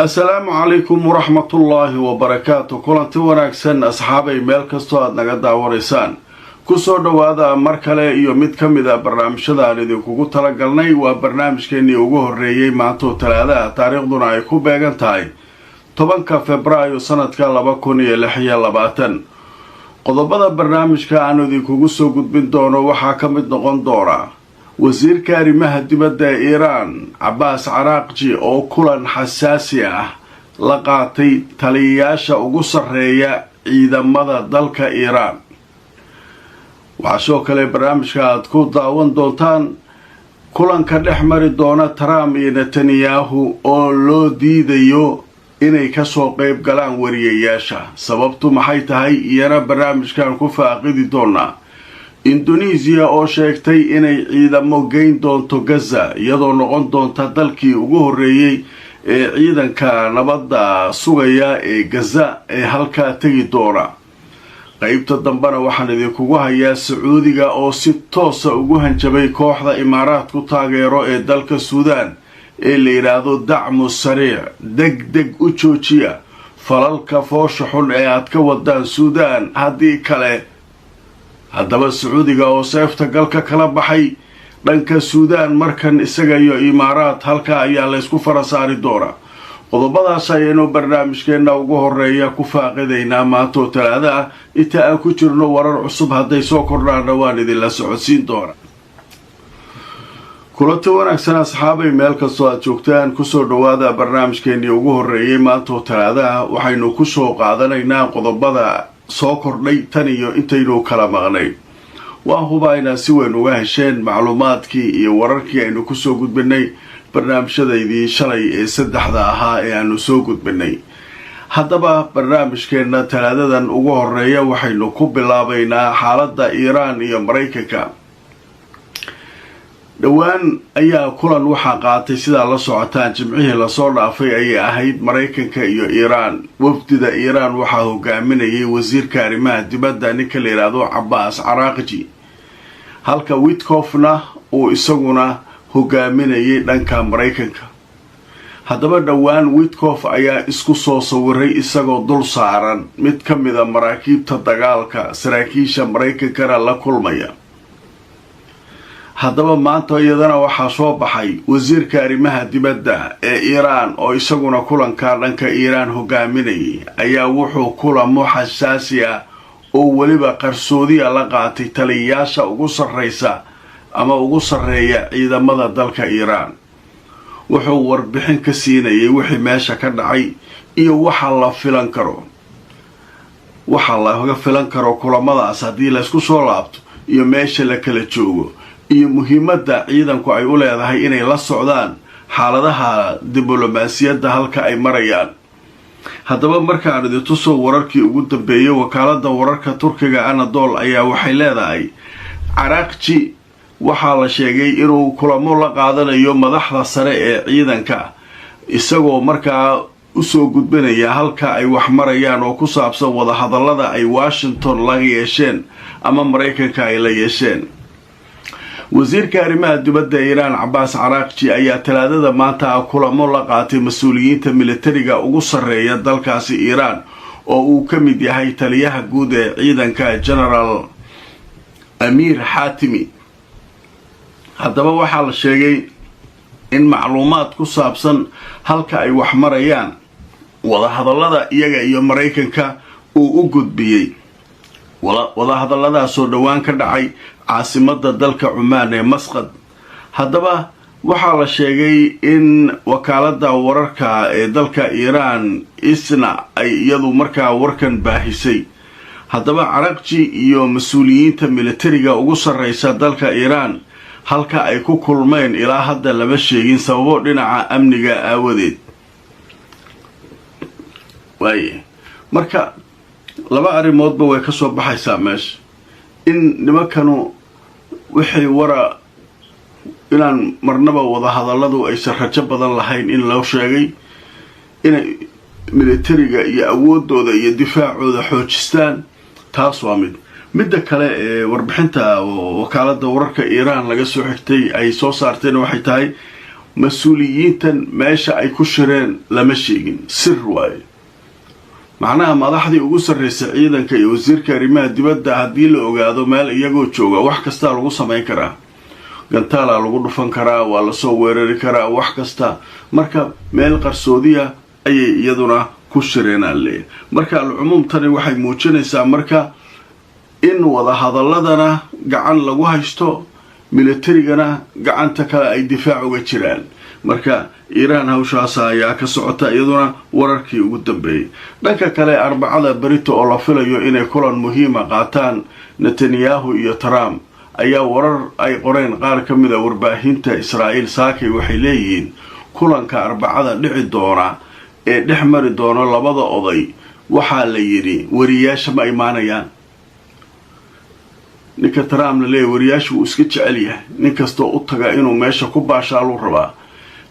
السلام عليكم ورحمة الله وبركاته. كلنتي wanaagsan asxaabay meel kasto aad naga daawareysaan ku soo dhawaada mar kale iyo mid kamid ah barnaamijyada aan idinkugu tala galnay waa barnaamijkeennii ugu horeeyay maanta Talaadaha taariikhduna ay ku beegan tahay 10 Febraayo sanadka 2026 qodobada barnaamijka aan idinkugu soo gudbin doono waxaa ka mid noqon doona wasiirka arrimaha dibadda ee Iran Abbas Araghchi oo kulan xasaasi ah la qaatay taliyayaasha ugu sarreeya ciidamada dalka Iran. waxaa kale barnaamijka aad ku daawan doontaan kulanka dhexmari doona Trump iyo Netanyahu oo loo diidayo inay ka soo qayb galaan wariyeyaasha. sababtu maxay tahay iyana barnaamijkan ku faaqidi doonaa. Indonesia oo sheegtay inay ciidamo geyn doonto Gaza iyadoo noqon doonta dalkii ugu horeeyay ee ciidanka nabadda sugaya ee Gaza ee halka tagi doona. qaybta dambana waxaan idinkugu hayaa Sacuudiga oo si toos ah ugu hanjabay kooxda Imaaraadku taageero ee dalka Suudaan ee la yiraahdo dacmu sariic degdeg u joojiya falalka foosha xun ee aad ka wadaan Suudaan haddii kale. haddaba Sacuudiga oo seefta galka kala baxay dhanka Suudaan markan isaga iyo Imaaraad halka ayaa la isku farasaari doonaa. qodobadaas ayaynu barnaamijkeena ugu horeeya ku faaqidaynaa maanta Talaadaha inta aan ku jirno warar cusub hadday soo kordhaan waan idinla socodsiin doona. kulanti wanaagsan asxaabay meel kastoo aad joogtaan kusoo dhawaada barnaamijkeennii ugu horeeyay maanta Talaadaha waxaynu ku soo qaadanaynaa qodobada soo kordhay tan iyo intaynu kala maqnay. waan hubaynaa si weyn uga hesheen macluumaadkii iyo wararkii aynu kusoo gudbinay barnaamijyadaydii shalay ee saddexda ahaa ee aanu soo gudbinay. haddaba barnaamijkeena Talaadadan ugu horeeya waxaynu ku bilaabaynaa xaaladda Iran iyo Mareykanka. dhowaan ayaa kulan waxaa qaatay sidaa la socotaan jimcihii lasoo dhaafay ayay ahayd Mareykanka iyo Iran. wafdida Iran waxaa hogaaminayay wasiirka arrimaha dibadda ninka la yiraahdo Abbas Araghchi halka Witkoffna uu isaguna hogaaminayay dhanka Mareykanka. haddaba dhowaan Witkoff ayaa isku soo sawiray isagoo dul saaran mid ka mid ah maraakiibta dagaalka saraakiisha Mareykankana la kulmaya. haddaba maanta iyadana waxaa soo baxay wasiirka arrimaha dibadda ee Iran oo isaguna kulanka dhanka Iran hogaaminayay ayaa wuxuu kulamo xasaasi ah oo waliba qarsoodiya la qaatay taliyayaasha ugu sarreysa ama ugu sarreeya ciidamada dalka Iran. wuxuu warbixin ka siinayay wixii meesha ka dhacay iyo waxa la filan karo kulamadaas haddii la isku soo laabto iyo meesha la kala joogo iyo muhiimadda ciidanku ay u leedahay inay la socdaan xaaladaha diblomaasiyadda halka ay marayaan. haddaba markaan idin tuso wararkii ugu dambeeyay wakaaladda wararka Turkiga Anadolu ayaa waxay leedahay Araghchi waxaa la sheegay inuu kulamo la qaadanayo madaxda sare ee ciidanka isagoo markaa u soo gudbinaya halka ay wax marayaan oo ku saabsan wadahadallada ay Washington la yeesheen ama Mareykanka ay la yeesheen. wasiirka arrimaha dibadda Iran Abbas Araghchi ayaa Talaadada maanta kulamo la qaatay mas'uuliyiinta militariga ugu sarreeya dalkaasi Iran oo uu ka mid yahay taliyaha guud ee ciidanka General Amir Hatimi. haddaba waxaa la sheegay in macluumaad ku saabsan halka ay wax marayaan wadahadallada iyaga iyo Mareykanka uu u gudbiyay. wadahadalladaasoo dhowaan ka dhacay caasimadda dalka Cumaan ee Masqad. haddaba waxaa la sheegay in wakaaladda wararka ee dalka Iran ISNA ay iyadu markaa warkan baahisay. haddaba Araghchi iyo mas'uuliyiinta militariga ugu sarreysa dalka Iran halka ay ku kulmeen ilaa hadda lama sheegin sababo dhinaca amniga aawadeed. marka laba arrimoodba way ka soo baxaysaa meesha in nimankanu wixii wara inaan marnaba wadahadalladu aysan rajo badan lahayn in loo sheegay inay militariga iyo awoodooda iyo difaacooda xoojistaan. taas waa midda kale ee warbixinta wakaaladda wararka Iran laga soo xigtay ay soo saarteen waxay tahay mas-uuliyiintan meesha ay ku shireen lama sheegin, sir waaye. macnaha madaxdii ugu sarreysay ciidanka iyo wasiirka arrimaha dibadda haddii la ogaado meel iyagoo jooga wax kastaa lagu samayn karaa, gantaalaa lagu dhufan karaa, waa lasoo weerari karaa, wax kasta. marka meel qarsoodiya ayay iyaduna ku shireenaan leeyahay. marka alcumuum tani waxay muujinaysaa marka in wada hadaladana gacan lagu haysto, militarigana gacanta kale ay difaac uga jiraan. marka iiraan hawshaas ayaa ka socota iyaduna wararkii ugu dambeeyay. dhanka kale arbacada berito oo la filayo inay kulan muhiima qaataan Netanyahu iyo Trump ayaa warar ay qoreen qaar ka mid ah warbaahinta Israa'iil saakay waxay leeyihiin kulanka arbacada dhici doona ee dhex mari doona labada oday waxaa la yidhi wariyaasha ma imaanayaan. ninka Trump la leeyahay wariyaashu wuu iska jecel yahay, nin kastoo u taga inuu meesha ku baashaaluu rabaa,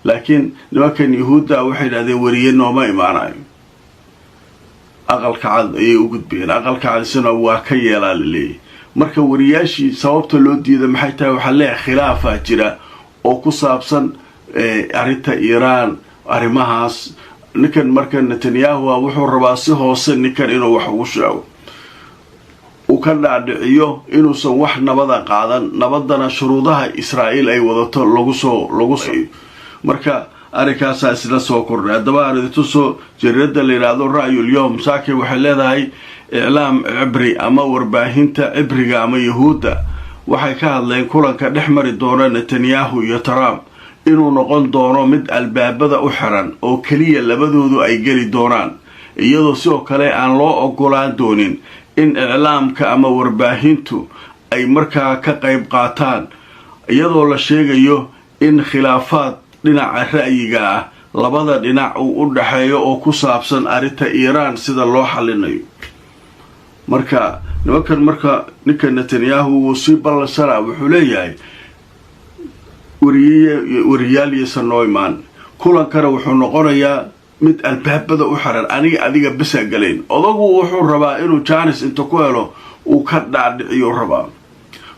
laakiin nimankan yuhuudda waxay yidhahdeen wariye nooma imaanayo. aqalka cad ayay u gudbeen, aqalka cadisana waa ka yeelaa la leeyahay. marka wariyaashii sababta loo diida maxay tahay? waxaa leeyahay khilaafaa jira oo ku saabsan arrinta Iiraan, arrimahaas. ninkan marka Netanyahu wuxuu rabaa si hoose ninkan inuu wax ugu sheego, uu ka dhaadhiciyo inuusan wax nabada qaadan, nabadana shuruudaha Israa'iil ay wadato lagu soo marka arrinkaasa isla soo kordhay. haddaba arintuso jaridda la yidhaahdo ra'yul yawm saakay waxay leedahay iclaam cibri ama warbaahinta cibriga ama yahuudda waxay ka hadleen kulanka dhex mari doona Netanyahu iyo Trump inuu noqon doono mid albaabada u xiran oo keliya labadoodu ay geli doonaan, iyadoo sidoo kale aan loo ogolaan doonin in iclaamka ama warbaahintu ay markaa ka qayb qaataan, iyadoo la sheegayo in khilaafaad dhinaca ra'yiga ah labada dhinac uu u dhaxeeyo oo ku saabsan arrinta Iiraan sida loo xalinayo. marka ninka Netanyahu wuu sii ballansanaa, wuxuu leeyahay wariyaal yeysan noo imaan, kulankana wuxuu noqonayaa mid albaabada u xiran, adiga besa galayn. odagu wuxuu rabaa inuu jaanis inta ku helo uu ka dhaadhiciyo rabaa.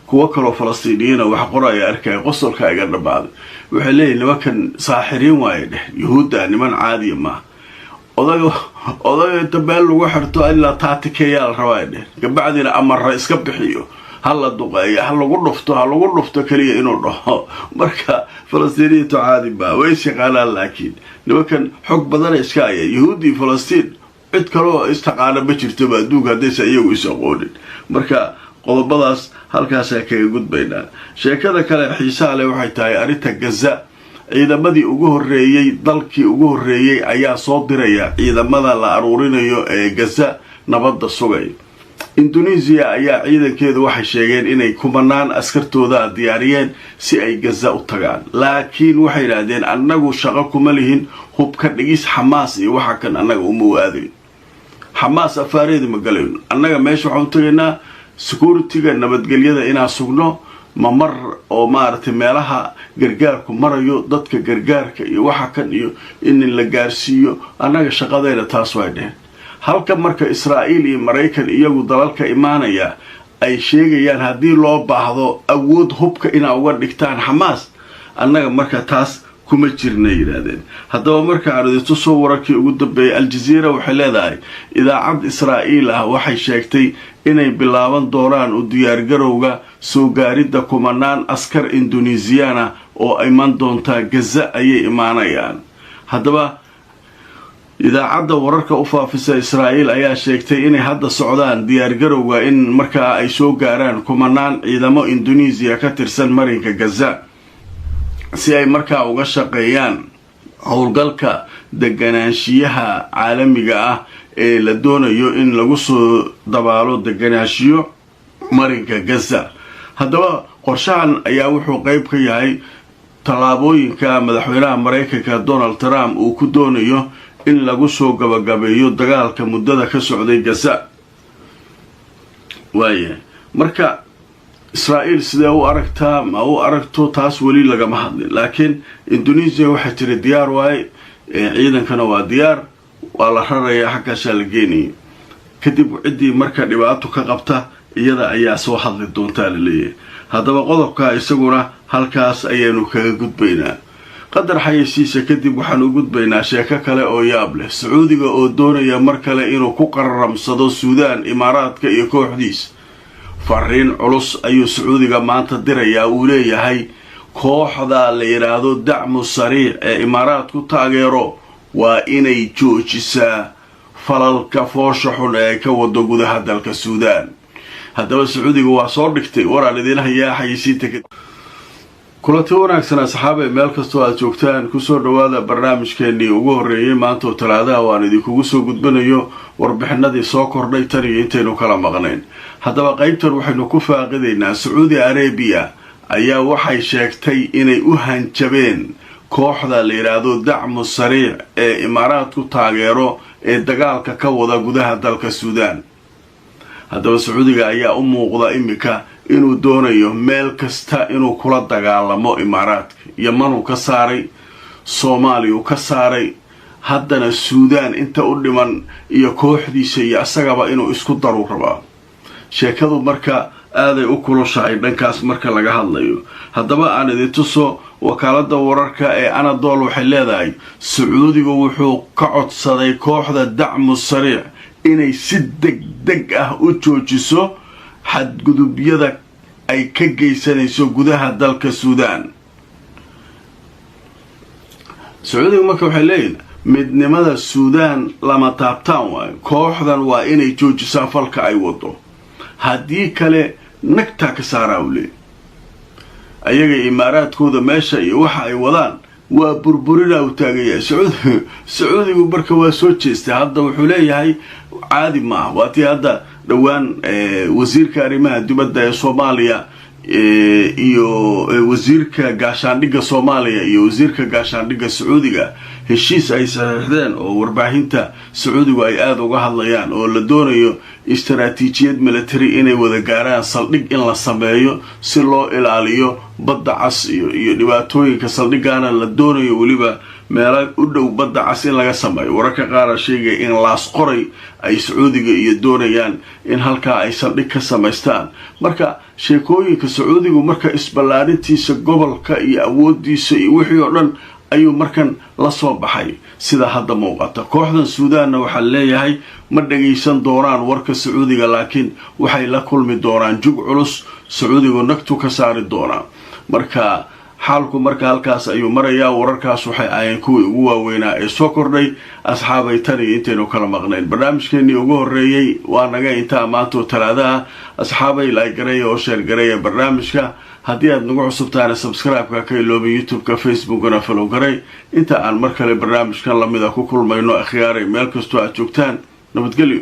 kuwa kaloo falastiiniyiina wax qoraya arkay qosolka iga dhamaaday, waxay leeyihin nimankan saaxiriin waaye dheh, yuhuudda niman caadiya maaha. odaga inta meel lagu xirto ilaa taatikeeyaa la rabaa dheh, kabacdina amarra iska bixiyo, hala duqeeyo, ha lagu dhufto keliya inuu dhaho. marka falastiiniyiintu caadi baa way shaqaalaan, laakiin nimankan xog badana iska aya yuhuuddii falastiin cid kaloo istaqaana ma jirtaba adduunka haddaysa iyagu is aqoonin. marka qodobadaas halkaasaa kaga gudbaynaa. sheekada kale xiisaha leh waxay tahay arrinta Gaza. ciidamadii ugu horreeyey, dalkii ugu horreeyey ayaa soo diraya ciidamada la aruurinayo ee Gaza nabadda sugay. Indonesia ayaa ciidankeedu waxay sheegeen inay kumanaan askartooda diyaariyeen si ay Gaza u tagaan, laakiin waxay yidhaahdeen annagu shaqo kuma lihin hubka dhigis Xamaas iyo waxa kan annaga uma waadayn. Xamaas afaareedi ma galayno, annaga meesha waxaan u tagaynaa security-ga nabadgelyada inaan sugno, mamar oo maaragtay meelaha gargaarku marayo, dadka gargaarka iyo waxa kan iyo in la gaarsiiyo, annaga shaqadeena taas way dheheen. halka marka Israa'iil iyo Mareykan iyagu dalalka imaanaya ay sheegayaan haddii loo baahdo awood hubka inaa uga dhigtaan Xamaas, annaga marka taas kuma jirna yiraahdeen. haddaba marka arintu soo wararkii ugu dambeeyay Al Jazeera waxay leedahay idaacad Israa'iil ah waxay sheegtay inay bilaaban doonaan u diyaar garowga soo gaaridda kumanaan askar Indonesiana oo iman doonta Gaza ayay imaanayaan. haddaba idaacadda wararka u faafisa Israa'iil ayaa sheegtay inay hadda socdaan diyaar garowga in markaa ay soo gaaraan kumanaan ciidamo Indonesia ka tirsan marinka Gaza si ay markaa uga shaqeeyaan howlgalka deganaanshiyaha caalamiga ah ee la doonayo in lagu soo dabaalo deganaanshiyo marinka Gaza. haddaba qorshahan ayaa wuxuu qayb ka yahay tallaabooyinka madaxweynaha Mareykanka Donald Trump uu ku doonayo in lagu soo gabagabeeyo dagaalka muddada ka socday Gaza. marka Israa'iil sidee u aragtaa ma u aragto taas weli lagama hadlin, laakiin Indonesia waxay tiri diyaar waaye, ciidankana waa diyaar, waa la rarayaa xaggaashaa la geenaya. kadib ciddii marka dhibaato ka qabta iyada ayaa soo hadli doontaa la leeyahay. haddaba qodobka isaguna halkaas ayaynu kaga gudbaynaa. qadar xayeysiisa kadib waxaan u gudbaynaa sheeko kale oo yaab leh. sacuudiga oo doonaya mar kale inuu ku qararamsado suudaan, imaaraadka iyo kooxdiisa. fariin culus ayuu sacuudiga maanta dirayaa. uu leeyahay kooxda la yidhaahdo dacmu sariic ee imaaraadku taageero waa inay joojisaa falalka foosha xun ee ka wado gudaha dalka suudaan. haddaba sacuudiga waa soo dhigtay waraan idin hayaa xayeysiinta kadib. kulanti wanaagsan asxaabe, meel kastoo aad joogtaan kusoo dhawaada barnaamijkeenii ugu horreeyay maanta oo talaadaha waan idinkugu soo gudbanayo warbixinadii soo kordhay tan iyo intaynu kala maqnayn. haddaba qaybtan waxaynu ku faaqidaynaa sacuudi arabiya ayaa waxay sheegtay inay u hanjabeen kooxda la yidhaahdo dacmu sariic ee imaaraadku taageero ee dagaalka ka wada gudaha dalka suudaan. haddaba sacuudiga ayaa u muuqda iminka inuu doonayo meel kasta inuu kula dagaalamo imaaraadka. yamanuu ka saaray, soomaaliyuu ka saaray, haddana suudaan inta u dhiman iyo kooxdiisa iyo isagaba inuu isku daru rabaa. sheekadu marka aaday u kulushahay dhankaas marka laga hadlayo. haddaba aan idin tuso wakaalada wararka ee Anadolu waxay leedahay sacuudigu wuxuu ka codsaday kooxda dacmu sariic inay si degdeg ah u joojiso xadgudubyada ay ka geysanayso gudaha dalka suudaan. sacuudigu marka waxay leeyihin midnimada suudaan lama taabtaan waayo. kooxdan waa inay joojisaa falka ay wado, haddii kale nagtaa ka saaraa u leey. ayaga imaaraadkooda meesha iyo waxa ay wadaan waa burburinaa u taagaya. sacuudigu marka waa soo jeestay. hadda wuxuu leeyahay caadi maaha. waatii hadda dhowaan wasiirka arrimaha dibadda ee soomaaliya iyo wasiirka gaashaandhigga soomaaliya iyo wasiirka gaashaandhigga sacuudiga heshiis ay saxiixdeen oo warbaahinta sacuudigu ay aada uga hadlayaan, oo la doonayo istaraatiijiyad military inay wada gaaraan saldhig in la sameeyo si loo ilaaliyo badda cas iyo dhibaatooyinka saldhiggaana la doonayo weliba meelo u dhow badda cas in laga sameeyo. wararka qaara sheegaya in laas qoray ay sacuudiga iyo doonayaan in halkaa ay saldhig ka samaystaan. marka sheekooyinka sacuudigu marka isballaarintiisa gobolka iyo awoodiisa iyo wixii oo dhan ayuu markan la soo baxay sida hadda muuqata. kooxdan suudaanna waxaa leeyahay ma dhagaysan doonaan warka sacuudiga, laakiin waxay la kulmi doonaan jug culus. sacuudigu nagtu ka saari doonaa. marka xaalku marka halkaas ayuu marayaa. wararkaas waxay ahayeen kuwii ugu waaweynaa ee soo kordhay. asxaabay tan iyo intaynu kala maqnayn barnaamijkeenii ugu horreeyey waa naga intaa maantoo talaadaha. asxaabay like gareeya oo sheer gareeya barnaamijka. haddii aad nagu cusubtaana subscribe-ka ka iloobin youtube-ka, facebookana follow garay. inta aan mar kale barnaamijkan lamida ku kulmayno akhyaaray meel kastoo aad joogtaan, nabadgelyo.